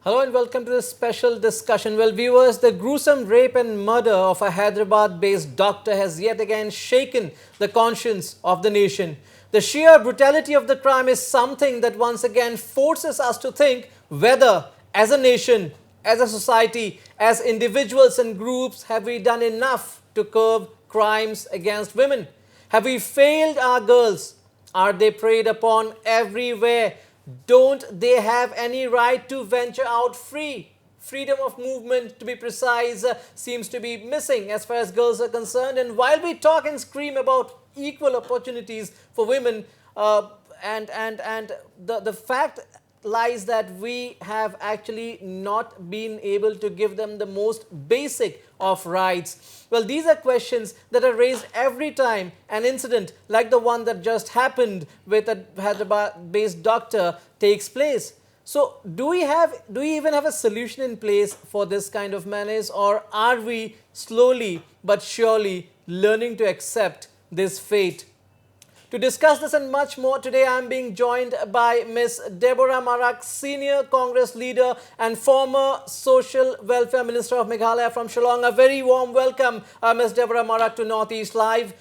Hello and welcome to this special discussion. Well, viewers, the gruesome rape and murder of a Hyderabad-based doctor has yet again shaken the conscience of the nation. The sheer brutality of the crime is something that once again forces us to think whether, as a nation, as a society, as individuals and groups, have we done enough to curb crimes against women? Have we failed our girls? Are they preyed upon everywhere? Don't they have any right to venture out free? Freedom of movement, to be precise, seems to be missing as far as girls are concerned. And while we talk and scream about equal opportunities for women, the fact lies that we have actually not been able to give them the most basic of rights. Well, these are questions that are raised every time an incident like the one that just happened with a Hyderabad-based doctor takes place. So do we even have a solution in place for this kind of menace, or are we slowly but surely learning to accept this fate? To discuss this and much more, today I am being joined by Ms. Deborah Marak, Senior Congress Leader and former Social Welfare Minister of Meghalaya from Shillong. A very warm welcome, Ms. Deborah Marak, to Northeast Live.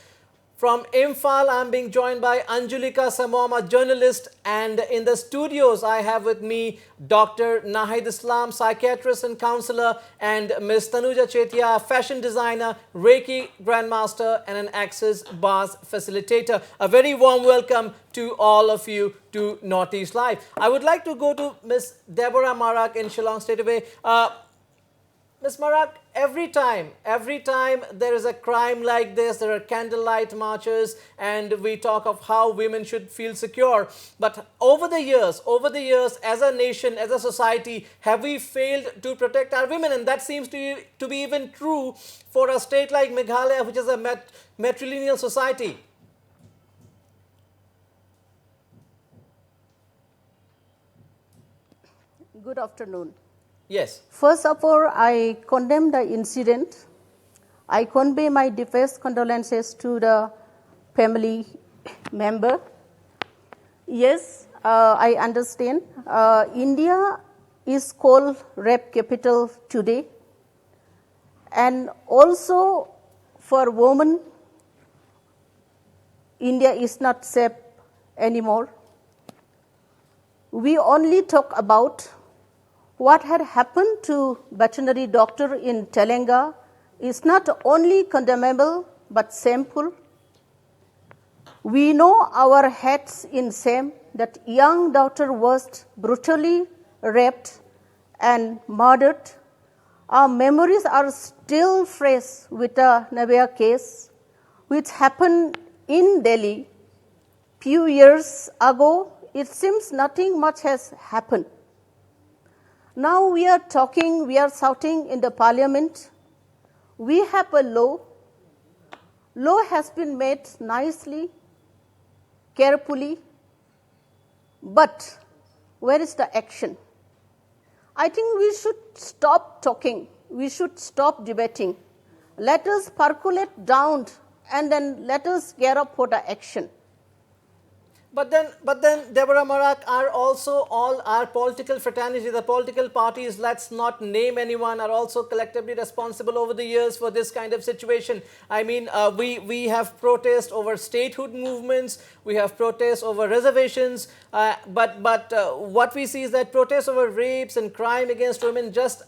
From Imphal, I am being joined by Anjulika Samom, a journalist, and in the studios I have with me Dr. Nahid Islam, psychiatrist and counselor, and Ms. Tanuja Chetia, fashion designer, Reiki grandmaster, and an Access Bars facilitator. A very warm welcome to all of you to Northeast Live. I would like to go to Ms. Deborah Marak in Shillong straight away. Ms. Marak, every time there is a crime like this, there are candlelight marches and we talk of how women should feel secure. But over the years, as a nation, as a society, have we failed to protect our women? And that seems to be even true for a state like Meghalaya, which is a matrilineal society. Good afternoon. Yes. First of all, I condemn the incident. I convey my deepest condolences to the family member. Yes, I understand. India is called rape capital today. And also for women, India is not safe anymore. We only talk about what had happened to veterinary doctor in Telangana is not only condemnable but shameful. We know our heads in shame that young daughter was brutally raped and murdered. Our memories are still fresh with the Navya case, which happened in Delhi few years ago. It seems nothing much has happened. Now we are shouting in the parliament. We have a law. Law has been made nicely, carefully, but where is the action? I think we should stop talking. We should stop debating. Let us percolate down and then let us gear up for the action. But then, Deborah Marak, are also all our political fraternity, the political parties, let's not name anyone, are also collectively responsible over the years for this kind of situation. I mean, we have protests over statehood movements, we have protests over reservations, but what we see is that protests over rapes and crime against women just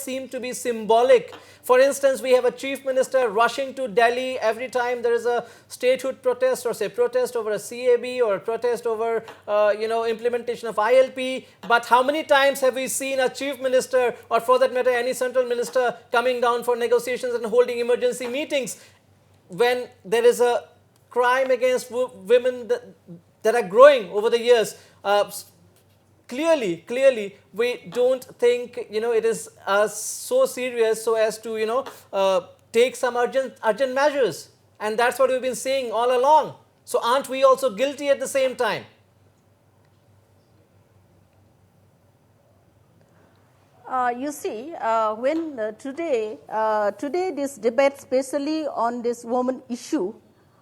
seem to be symbolic. For instance, we have a chief minister rushing to Delhi every time there is a statehood protest, or say protest over a CAB or a protest over implementation of ILP. But how many times have we seen a chief minister, or for that matter any central minister, coming down for negotiations and holding emergency meetings when there is a crime against women that are growing over the years? Clearly, we don't think it is so serious so as to take some urgent measures, and that's what we've been saying all along. So aren't we also guilty at the same time? You see, when today this debate, especially on this woman issue,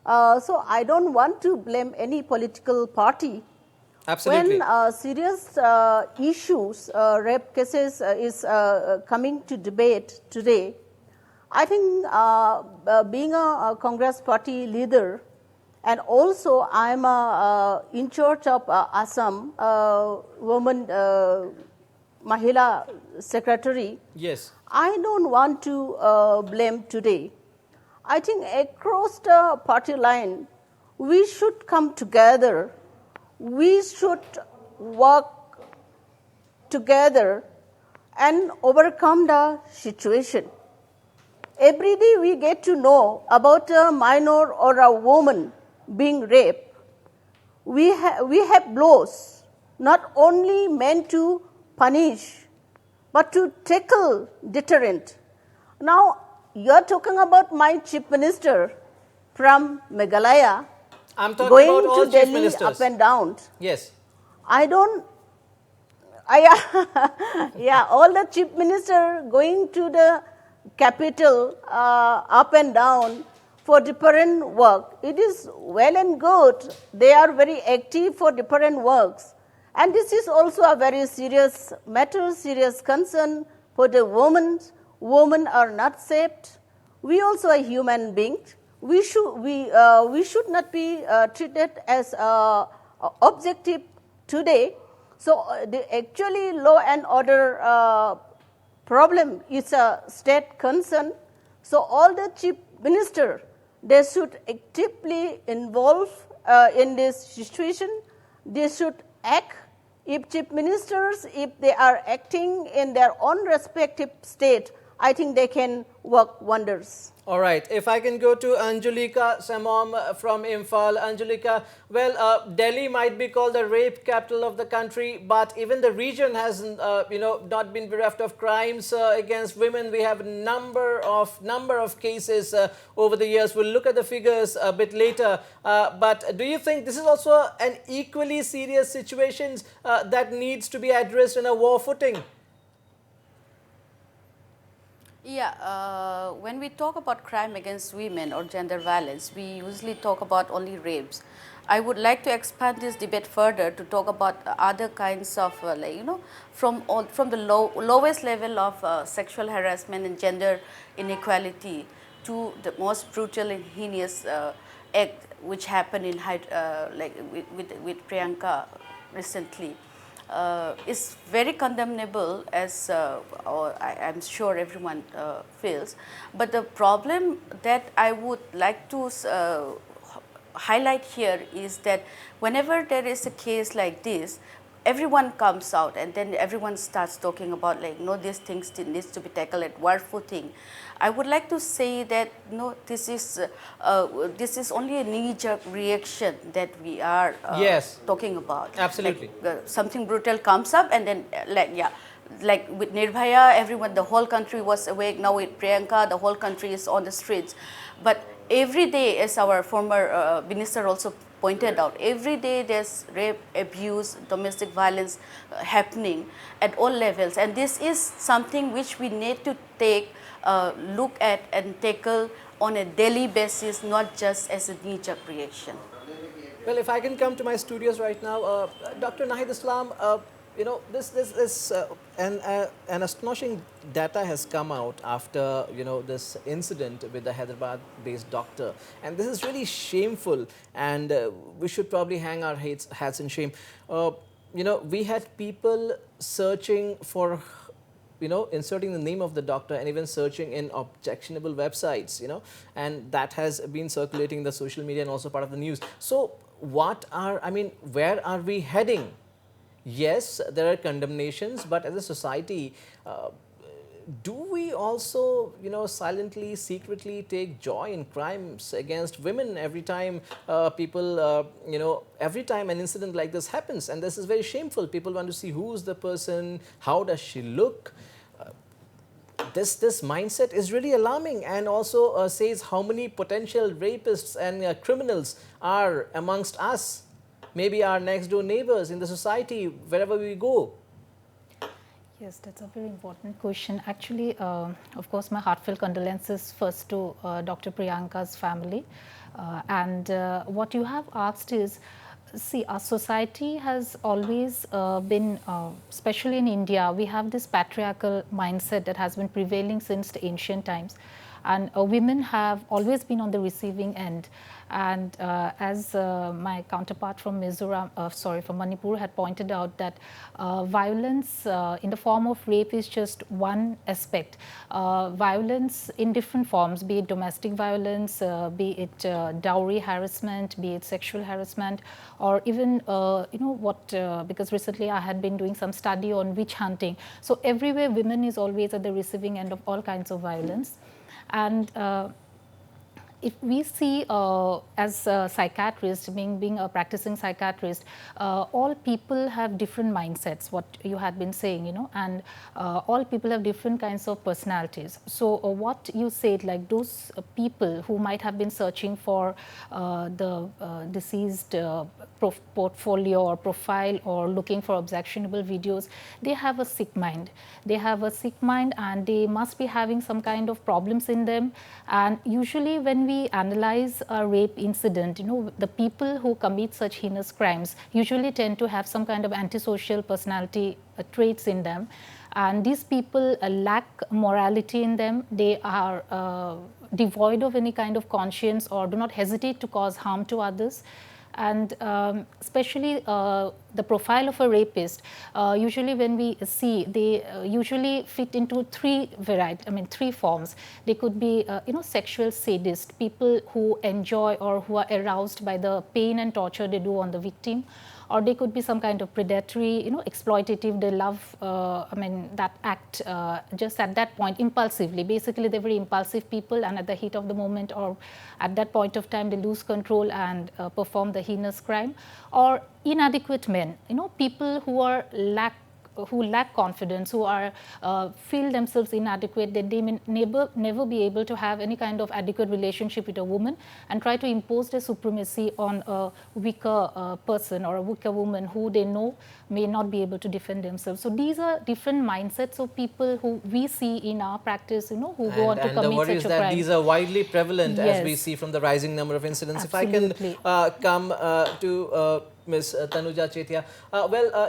so I don't want to blame any political party Absolutely. When serious issues, rape cases is coming to debate today, I think being a Congress party leader, and also I am in charge of Assam woman Mahila secretary. Yes. I don't want to blame today. I think across the party line, we should come together. We should work together and overcome the situation. Every day we get to know about a minor or a woman being raped. We have laws not only meant to punish, but to tackle deterrent. Now, you are talking about my chief minister from Meghalaya I'm talking going about all to chief Delhi ministers. up and down. Yes. I don't, yeah, all the chief minister going to the capital up and down for different work. It is well and good. They are very active for different works. And this is also a very serious matter, serious concern for the women. Women are not saved. We also are human beings. We should not be treated as objective today. So the actually law and order problem is a state concern. So all the chief minister, they should actively involve in this situation. They should act. If chief ministers, if they are acting in their own respective state, I think they can work wonders. All right. If I can go to Anjulika Samom from Imphal. Anjulika, well, Delhi might be called the rape capital of the country, but even the region has, not been bereft of crimes against women. We have a number of cases over the years. We'll look at the figures a bit later. But do you think this is also an equally serious situation that needs to be addressed in a war footing? Yeah, when we talk about crime against women or gender violence, we usually talk about only rapes. I would like to expand this debate further to talk about other kinds of, from the lowest level of sexual harassment and gender inequality to the most brutal and heinous act which happened in with Priyanka recently. Is very condemnable, as I'm sure everyone feels. But the problem that I would like to highlight here is that whenever there is a case like this, everyone comes out and then everyone starts talking about these things needs to be tackled at war footing. I would like to say that this is only a knee-jerk reaction that we are Yes. talking about. Absolutely. Something brutal comes up and then like with Nirbhaya, the whole country was awake. Now with Priyanka, the whole country is on the streets. But every day, as our former minister also pointed out, every day there's rape, abuse, domestic violence happening at all levels. And this is something which we need to look at and tackle on a daily basis, not just as a knee-jerk reaction. Well, if I can come to my studios right now, Dr. Nahid Islam, an astonishing data has come out after this incident with the Hyderabad-based doctor, and this is really shameful, and we should probably hang our hats in shame. We had people searching for inserting the name of the doctor and even searching in objectionable websites, and that has been circulating in the social media and also part of the news. So where are we heading? Yes, there are condemnations, but as a society, do we also, silently, secretly take joy in crimes against women every time every time an incident like this happens? And this is very shameful. People want to see who's the person, how does she look. This mindset is really alarming, and also says how many potential rapists and criminals are amongst us, maybe our next door neighbors in the society, wherever we go. Yes, that's a very important question. Actually, of course, my heartfelt condolences first to Dr. Priyanka's family. And what you have asked is, See, our society has always been, especially in India, we have this patriarchal mindset that has been prevailing since the ancient times. And women have always been on the receiving end. And as my counterpart from from Manipur had pointed out, that violence in the form of rape is just one aspect. Violence in different forms, be it domestic violence, be it dowry harassment, be it sexual harassment, or even because recently I had been doing some study on witch hunting. So everywhere women is always at the receiving end of all kinds of violence. And if we see as a psychiatrist, being a practicing psychiatrist, all people have different mindsets, what you had been saying, and all people have different kinds of personalities. So what you said, like those people who might have been searching for the deceased portfolio or profile, or looking for objectionable videos, they have a sick mind. They have a sick mind, and they must be having some kind of problems in them. And usually when we analyze a rape incident, the people who commit such heinous crimes usually tend to have some kind of antisocial personality traits in them. And these people lack morality in them. They are devoid of any kind of conscience, or do not hesitate to cause harm to others. And especially the profile of a rapist, usually when we see, they usually fit into three forms. They could be sexual sadist, people who enjoy or who are aroused by the pain and torture they do on the victim. Or they could be some kind of predatory, exploitative. They love, that act just at that point impulsively. Basically, they're very impulsive people, and at the heat of the moment or at that point of time, they lose control and perform the heinous crime. Or inadequate men, people who lack confidence, who are feel themselves inadequate, that they may never be able to have any kind of adequate relationship with a woman, and try to impose their supremacy on a weaker person or a weaker woman who they know may not be able to defend themselves. So these are different mindsets of people who we see in our practice, who go on to commit such a crime. And the worry is that these are widely prevalent, Yes. as we see from the rising number of incidents. Absolutely. If I can come to Ms. Tanuja Chetia.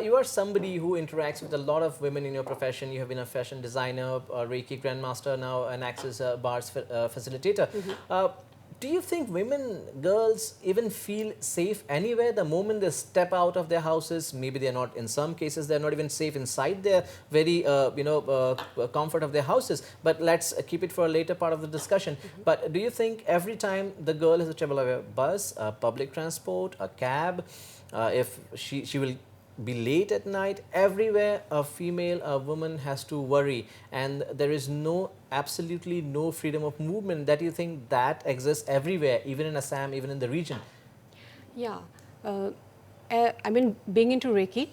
You are somebody who interacts with a lot of women in your profession. You have been a fashion designer, a Reiki grandmaster, now an Access Bars facilitator. Do you think women, girls even feel safe anywhere the moment they step out of their houses? Maybe they're not, in some cases, they're not even safe inside their very, comfort of their houses. But let's keep it for a later part of the discussion. But do you think every time the girl has to travel by a bus, a public transport, a cab, if she will be late at night, everywhere a woman has to worry, and there is absolutely no freedom of movement? That you think that exists everywhere, even in Assam, even in the region? Yeah, being into Reiki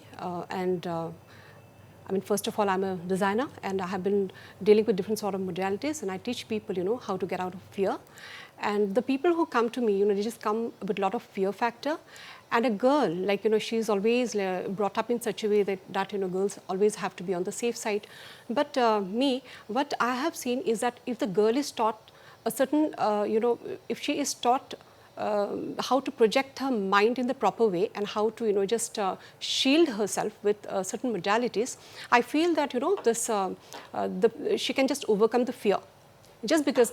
first of all, I'm a designer, and I have been dealing with different sort of modalities, and I teach people, how to get out of fear. And the people who come to me, they just come with a lot of fear factor. And a girl, she's always brought up in such a way that girls always have to be on the safe side. But what I have seen is that if the girl is taught a certain, if she is taught how to project her mind in the proper way, and how to just shield herself with certain modalities, I feel that she can just overcome the fear. Just because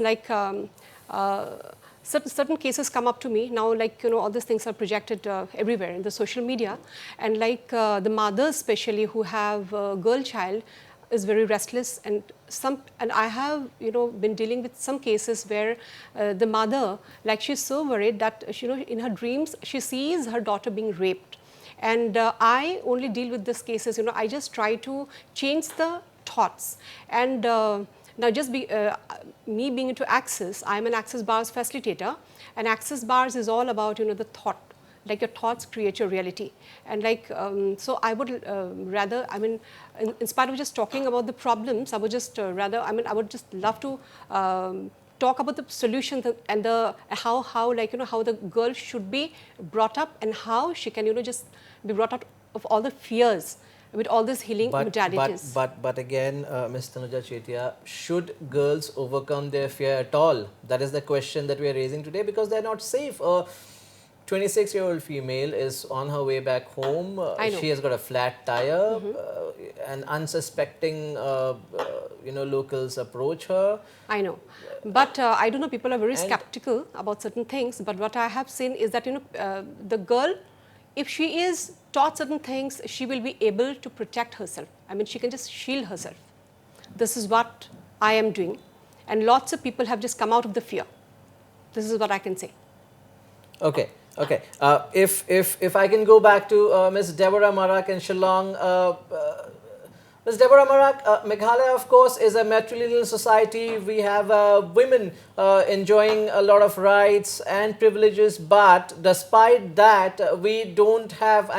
certain cases come up to me now, all these things are projected everywhere in the social media, and the mothers especially who have a girl child is very restless, and I have been dealing with some cases where the mother, she's so worried that in her dreams she sees her daughter being raped. And I only deal with these cases, I just try to change the thoughts. And now just me being into Access, I'm an Access Bars facilitator, and Access Bars is all about the thought. Your thoughts create your reality. And so I would rather, in spite of just talking about the problems, I would just I would just love to talk about the solution and how the girl should be brought up, and how she can just be brought out of all the fears with all these healing modalities. But again, Ms. Tanuja Chetia, should girls overcome their fear at all? That is the question that we are raising today, because they're not safe. 26-year-old female is on her way back home. I know. She has got a flat tire, and unsuspecting, locals approach her. I know, but I don't know. People are very And- skeptical about certain things. But what I have seen is that the girl, if she is taught certain things, she will be able to protect herself. I mean, she can just shield herself. This is what I am doing, and lots of people have just come out of the fear. This is what I can say. Okay, okay. If I can go back to Ms. Deborah Marak in Shillong. Ms. Deborah Marak, Meghalaya, of course, is a matrilineal society. We have women enjoying a lot of rights and privileges, but despite that, we don't have,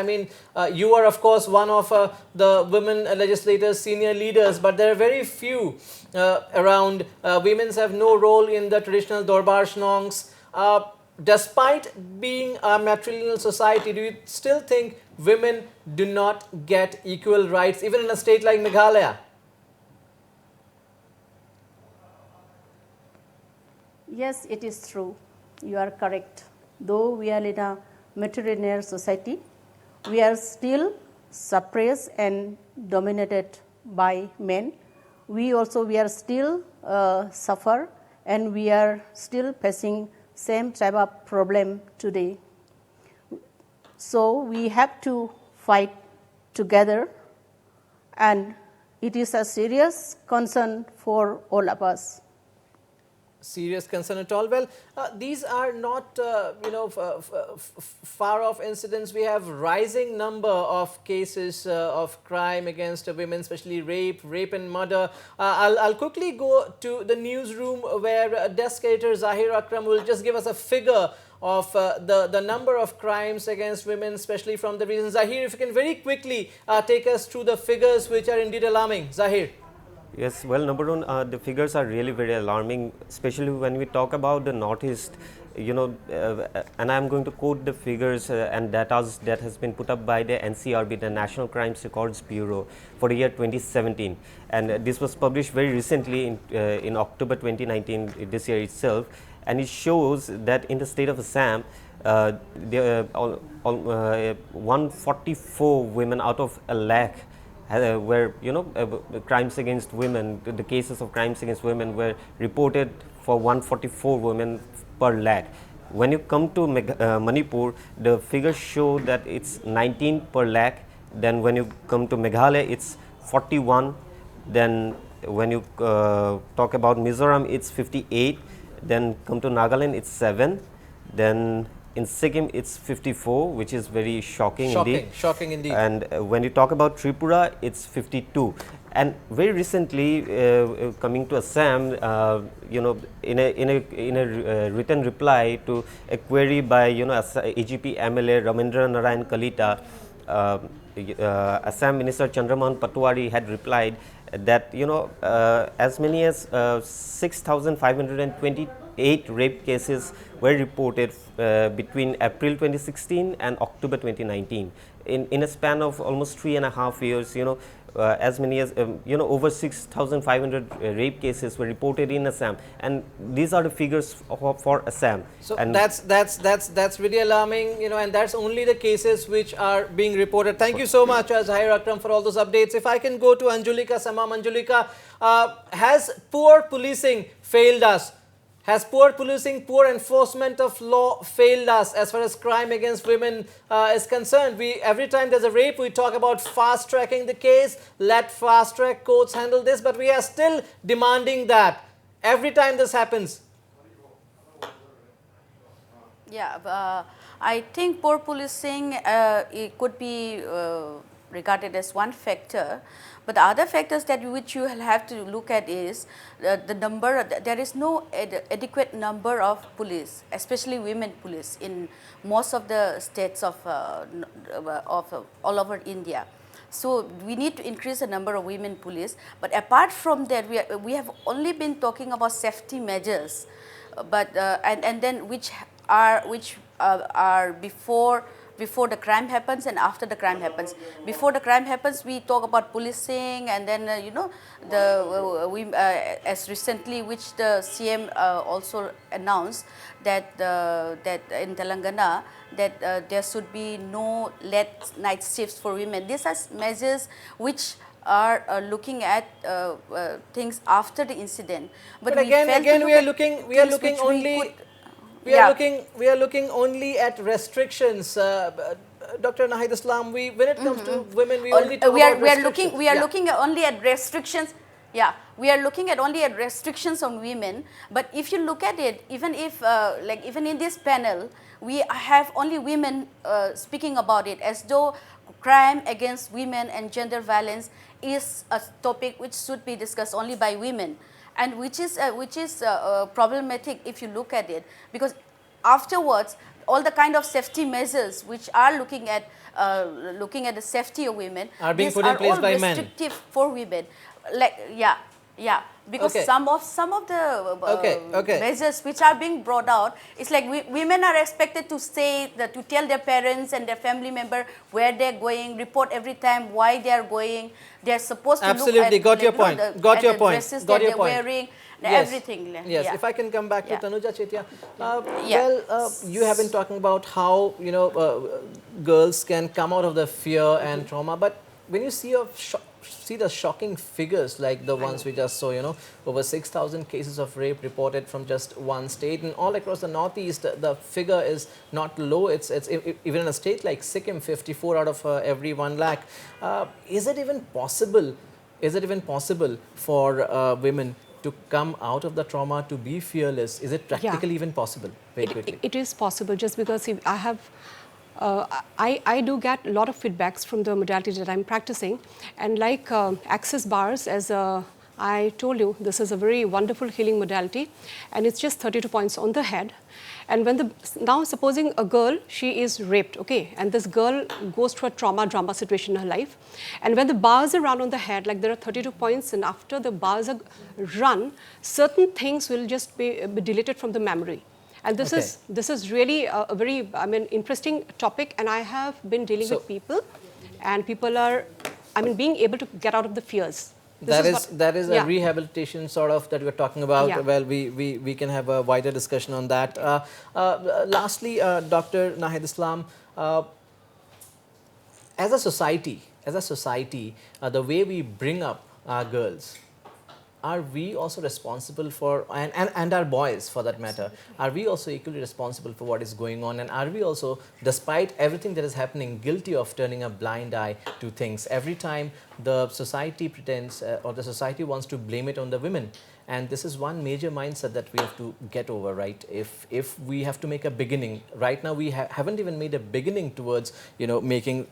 you are, of course, one of the women legislators, senior leaders, but there are very few around. Women have no role in the traditional Dorbar Shnongs. Despite being a matrilineal society, do you still think women do not get equal rights, even in a state like Meghalaya? Yes, it is true. You are correct. Though we are in a matrilineal society, we are still suppressed and dominated by men. We are still suffer, and we are still facing same type of problem today. So we have to fight together, and it is a serious concern for all of us. Serious concern at all? Well, these are not, far off incidents. We have rising number of cases of crime against women, especially rape and murder. I'll quickly go to the newsroom where desk editor Zahir Akram will just give us a figure of the number of crimes against women, especially from the region. Zahir, if you can very quickly take us through the figures which are indeed alarming. Zahir. Yes, well, number one, the figures are really very alarming, especially when we talk about the Northeast, and I'm going to quote the figures and data that has been put up by the NCRB, the National Crimes Records Bureau, for the year 2017. And this was published very recently in October 2019, this year itself. And it shows that in the state of Assam, there are 144 women out of a lakh where crimes against women, the cases of crimes against women were reported for 144 women per lakh. When you come to Manipur, the figures show that it's 19 per lakh. Then when you come to Meghalaya, it's 41. Then when you talk about Mizoram, it's 58. Then come to Nagaland, it's 7. Then in Sikkim, it's 54, which is very shocking indeed. Shocking indeed. And when you talk about Tripura, it's 52. And very recently, coming to Assam, in a written reply to a query by AGP MLA Ramendra Narayan Kalita, Assam Minister Chandramohan Patwari had replied that as many as 6,528 rape cases were reported between April 2016 and October 2019. In a span of almost 3.5 years, as many as over 6,500 rape cases were reported in Assam, and these are the figures for Assam. So and that's really alarming, and that's only the cases which are being reported. Thank you so much, Zahir Akram, for all those updates. If I can go to Anjulika Samam. Anjulika, has poor policing failed us? Has poor policing, poor enforcement of law failed us as far as crime against women is concerned? Every time there's a rape, we talk about fast-tracking the case, let fast-track courts handle this, but we are still demanding that every time this happens. Yeah, I think poor policing it could be regarded as one factor, but the other factors which you will have to look at is the number. There is no adequate number of police, especially women police, in most of the states of all over India. So we need to increase the number of women police. But apart from that, we have only been talking about safety measures, but and then which are before before the crime happens and after the crime happens. Before the crime happens, we talk about policing, and then you know, as recently, which the CM also announced that that in Telangana that there should be no late night shifts for women. These are measures which are looking at things after the incident. But we again, failed to look we are at looking, we are things looking which we only. could- We Yeah. are looking only at restrictions. Dr. Nahid Islam, when it comes to women, we only talk we are about looking restrictions. Yeah. looking only at restrictions. Yeah, we are looking at only at restrictions on women. But if you look at it, even if like even in this panel, we have only women speaking about it, as though crime against women and gender violence is a topic which should be discussed only by women, and which is problematic if you look at it, because afterwards all the kind of safety measures which are looking at the safety of women Are being these put in are place all by men. restrictive for women, like because Okay. some of the Okay. measures which are being brought out, it's like women are expected to say to tell their parents and their family member where they're going, report every time why they are going. They're supposed to Absolutely, look at got your point. Got your the point. dresses Got that your they're point. wearing, Yes. everything. Yes, Yeah. if I can come back to Yeah. Tanuja Chetia. Yeah. Well, you have been talking about how, you know, girls can come out of the fear and trauma, but when you see the shocking figures like the ones we just saw, you know, over 6,000 cases of rape reported from just one state, and all across the Northeast, the figure is not low. It's even in a state like Sikkim, 54 out of every 1 lakh. Is it even possible? Is it even possible for women to come out of the trauma, to be fearless? Is it practically even possible? Very quickly. It is possible, just because if I have, I do get a lot of feedbacks from the modality that I'm practicing, and like access bars, as I told you, this is a very wonderful healing modality, and it's just 32 points on the head. And when now supposing a girl, she is raped, okay, and this girl goes through a drama situation in her life, and when the bars are run on the head, like there are 32 points, and after the bars are run, certain things will just be deleted from the memory. And this is really a very, I mean, interesting topic, and I have been dealing with people, and people are, I mean, being able to get out of the fears. That is a rehabilitation sort of that we're talking about. Yeah. Well, we can have a wider discussion on that. Lastly, Dr. Nahid Islam, as a society, the way we bring up our girls, are we also responsible for, and our boys for that matter, are we also equally responsible for what is going on? And are we also, despite everything that is happening, guilty of turning a blind eye to things? Every time the society pretends or the society wants to blame it on the women. And this is one major mindset that we have to get over, right? If we have to make a beginning, right now we haven't even made a beginning towards, you know, making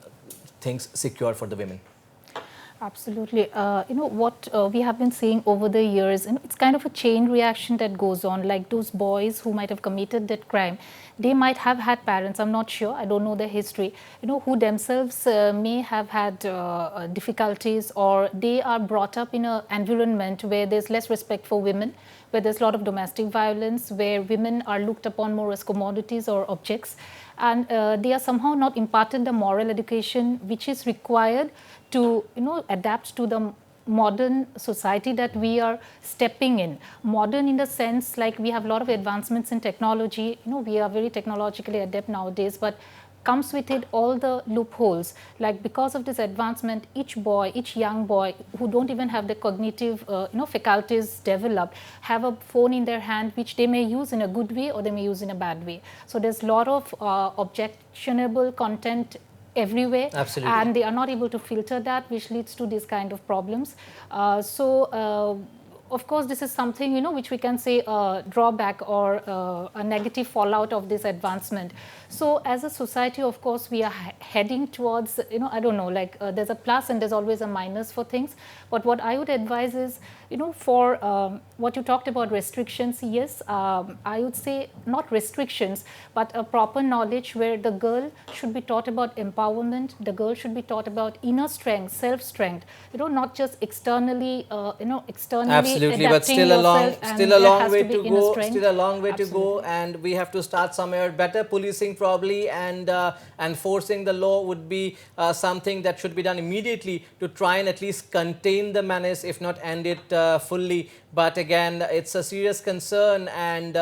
things secure for the women. Absolutely. You know, what we have been seeing over the years, you know, it's kind of a chain reaction that goes on. Like those boys who might have committed that crime, they might have had parents, I'm not sure, I don't know their history, you know, who themselves may have had difficulties, or they are brought up in an environment where there's less respect for women, where there's a lot of domestic violence, where women are looked upon more as commodities or objects, and they are somehow not imparted the moral education which is required to, you know, adapt to the modern society that we are stepping in. Modern in the sense, like we have a lot of advancements in technology, you know, we are very technologically adept nowadays, but comes with it all the loopholes. Like because of this advancement, each young boy who don't even have the cognitive you know, faculties developed, have a phone in their hand which they may use in a good way or they may use in a bad way. So there's a lot of objectionable content everywhere. Absolutely. And they are not able to filter that, which leads to these kind of problems. Of course, this is something, you know, which we can say a drawback or a negative fallout of this advancement. So as a society, of course, we are heading towards, you know, I don't know, like there's a plus and there's always a minus for things. But what I would advise is, you know, for what you talked about restrictions, yes, I would say not restrictions, but a proper knowledge where the girl should be taught about empowerment, the girl should be taught about inner strength, self-strength, you know, not just externally, you know, externally Absolutely, but adapting still a long, yourself, and still a there long has way to be to inner go. strength. Still a long way to go, Absolutely. and we have to start somewhere. Better policing probably, and enforcing the law would be something that should be done immediately to try and at least contain the menace, if not end it fully. But again, it's a serious concern, and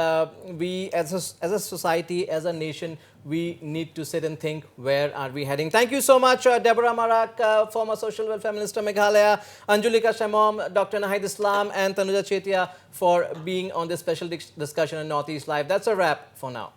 we as a society, as a nation, we need to sit and think, where are we heading? Thank you so much, Deborah Marak, former Social Welfare Minister Meghalaya, Anjulika Shamom, Dr. Nahid Islam, and Tanuja Chetia for being on this special discussion on Northeast Live. That's a wrap for now.